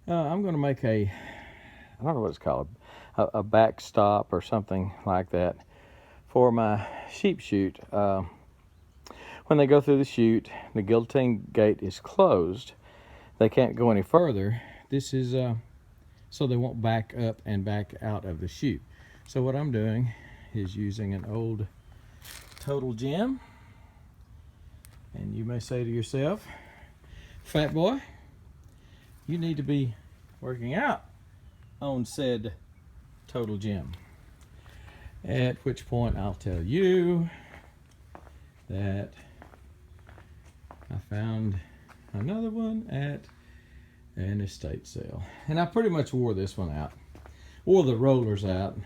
I'm going to make I don't know what it's called, a backstop or something like that for my sheep chute. When they go through the chute, the guillotine gate is closed. They can't go any further. This is so they won't back up and back out of the chute. So what I'm doing is using an old total gem. And you may say to yourself, fat boy, you need to be working out on said total gem. At which point I'll tell you that I found another one at an estate sale. And I pretty much wore this one out. Wore the rollers out,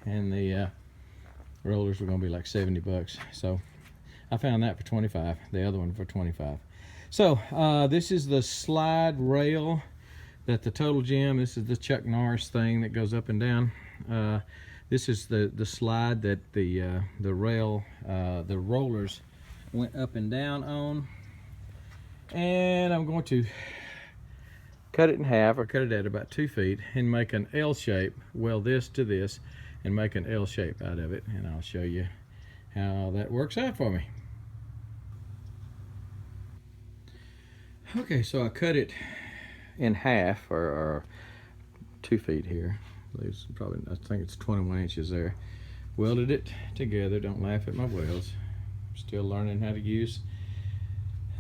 and the rollers were gonna be like 70 bucks. So I found that for 25, the other one for 25. So this is the slide rail that the Total Gem, this is the Chuck Norris thing that goes up and down. This is the slide that the rail, the rollers went up and down on. And I'm going to cut it in half, or cut it at about 2 feet, and make an L shape, weld this to this, and make an L shape out of it. And I'll show you how that works out for me. Okay, so I cut it in half, or 2 feet here. It's probably, I think it's 21 inches there. Welded it together. Don't laugh at my welds. Still learning how to use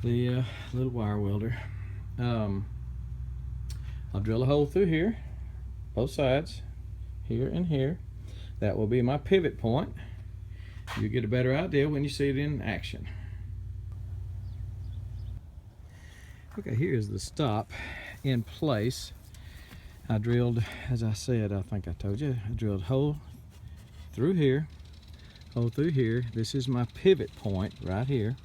the little wire welder. I'll drill a hole through here, both sides, here and here. That will be my pivot point. You get a better idea when you see it in action. Okay, here's the stop in place. I drilled, as I said, I think I told you, I drilled a hole through here, hole through here. This is my pivot point right here.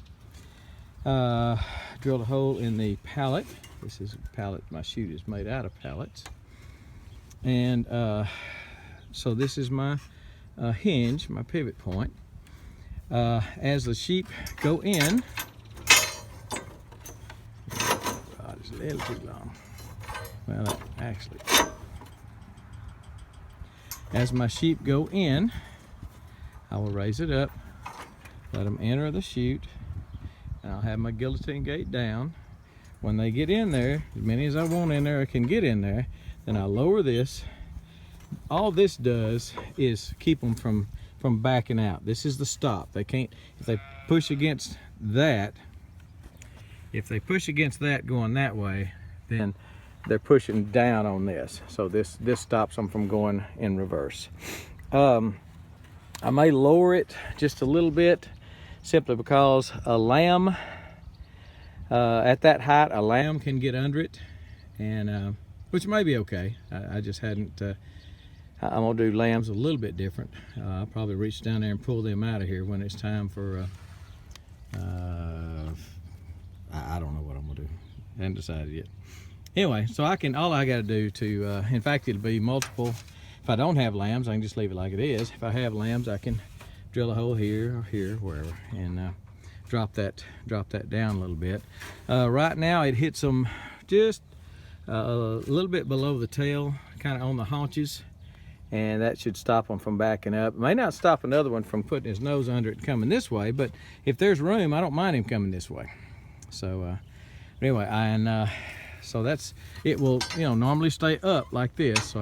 Drilled a hole in the pallet. This is a pallet, my chute is made out of pallets. And so this is my hinge, my pivot point. As the sheep go in, God, it's a little too long. Well, actually, as my sheep go in, I will raise it up, let them enter the chute, and I'll have my guillotine gate down. When they get in there, as many as I want in there, I can get in there, then I'll lower this. All this does is keep them from backing out. This is the stop. They can't, if they push against that, going that way, then they're pushing down on this. So this stops them from going in reverse. I may lower it just a little bit, simply because a lamb, at that height, a lamb can get under it, and which may be okay. I just hadn't, I'm gonna do lambs a little bit different. I'll probably reach down there and pull them out of here when it's time for, I don't know what I'm gonna do. I haven't decided yet. Anyway, so all I gotta do to, in fact, it'll be multiple. If I don't have lambs, I can just leave it like it is. If I have lambs, I can drill a hole here or here, wherever, and drop that down a little bit. Right now it hits them just a little bit below the tail, kind of on the haunches, and that should stop them from backing up. It may not stop another one from putting his nose under it and coming this way, but if there's room, I don't mind him coming this way. So anyway, so that's, it will, normally stay up like this. So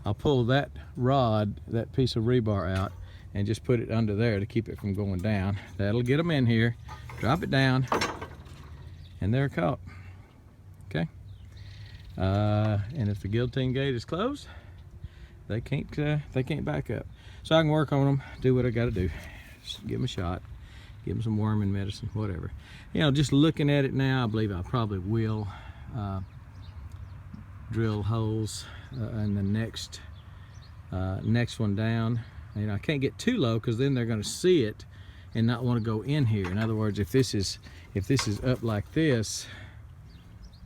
I'll pull that rod, that piece of rebar out, and just put it under there to keep it from going down. That'll get them in here, drop it down, and they're caught. Okay. And if the guillotine gate is closed, they can't back up. So I can work on them, do what I got to do. Just give them a shot, give them some worming medicine, whatever. Just looking at it now, I believe I probably will drill holes in the next one down. I can't get too low, because then they're going to see it and not want to go in here. In other words, if this is up like this,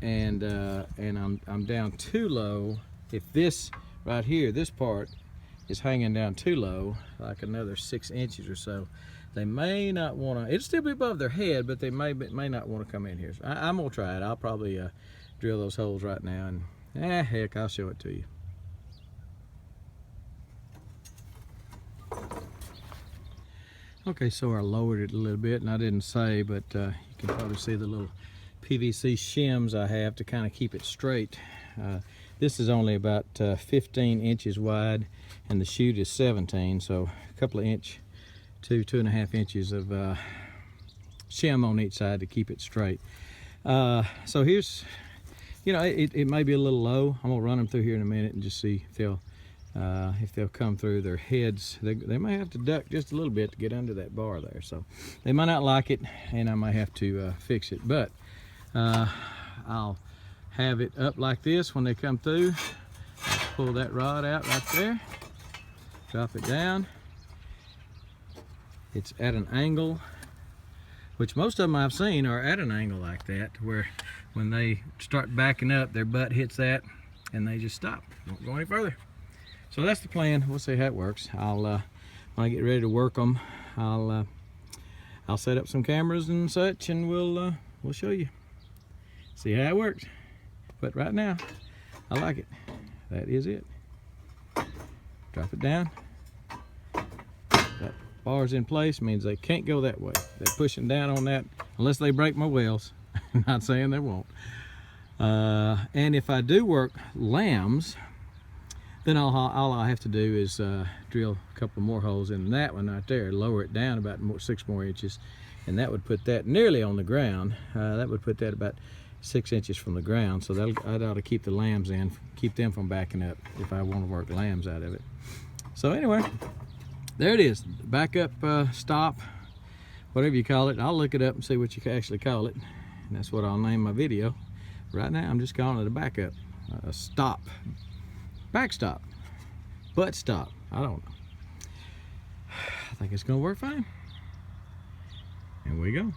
and I'm down too low, if this right here, this part is hanging down too low, like another 6 inches or so, they may not want to. It'll still be above their head, but they may not want to come in here. So I'm gonna try it. I'll probably drill those holes right now Heck, I'll show it to you. Okay, so I lowered it a little bit, and I didn't say, but you can probably see the little PVC shims I have to kind of keep it straight. This is only about 15 inches wide, and the chute is 17, so a couple of inch, 2.5 inches of shim on each side to keep it straight. So here's, you know, it may be a little low. I'm gonna run them through here in a minute and just see if they'll come through. Their heads, they may have to duck just a little bit to get under that bar there, so they might not like it, and I might have to fix it, but I'll have it up like this when they come through. I'll pull that rod out right there, drop it down. It's at an angle, which most of them I've seen are at an angle like that, where when they start backing up, their butt hits that and they just stop, don't go any further. So that's the plan. We'll see how it works. I'll when I get ready to work them, I'll set up some cameras and such, and we'll show you, see how it works. But right now, I like it. That is it. Drop it down. That bar's in place, means they can't go that way. They're pushing down on that unless they break my wells. I'm not saying they won't. And if I do work lambs, then all I have to do is drill a couple more holes in that one right there, lower it down about 6 more inches, and that would put that nearly on the ground. That would put that about 6 inches from the ground, so that ought to keep the lambs in, keep them from backing up if I want to work lambs out of it. So anyway, there it is. Back up, stop, whatever you call it. I'll look it up and see what you actually call it, and that's what I'll name my video. Right now I'm just calling it a backup, a stop, backstop, butt stop. I don't know. I think it's gonna work fine. And we go.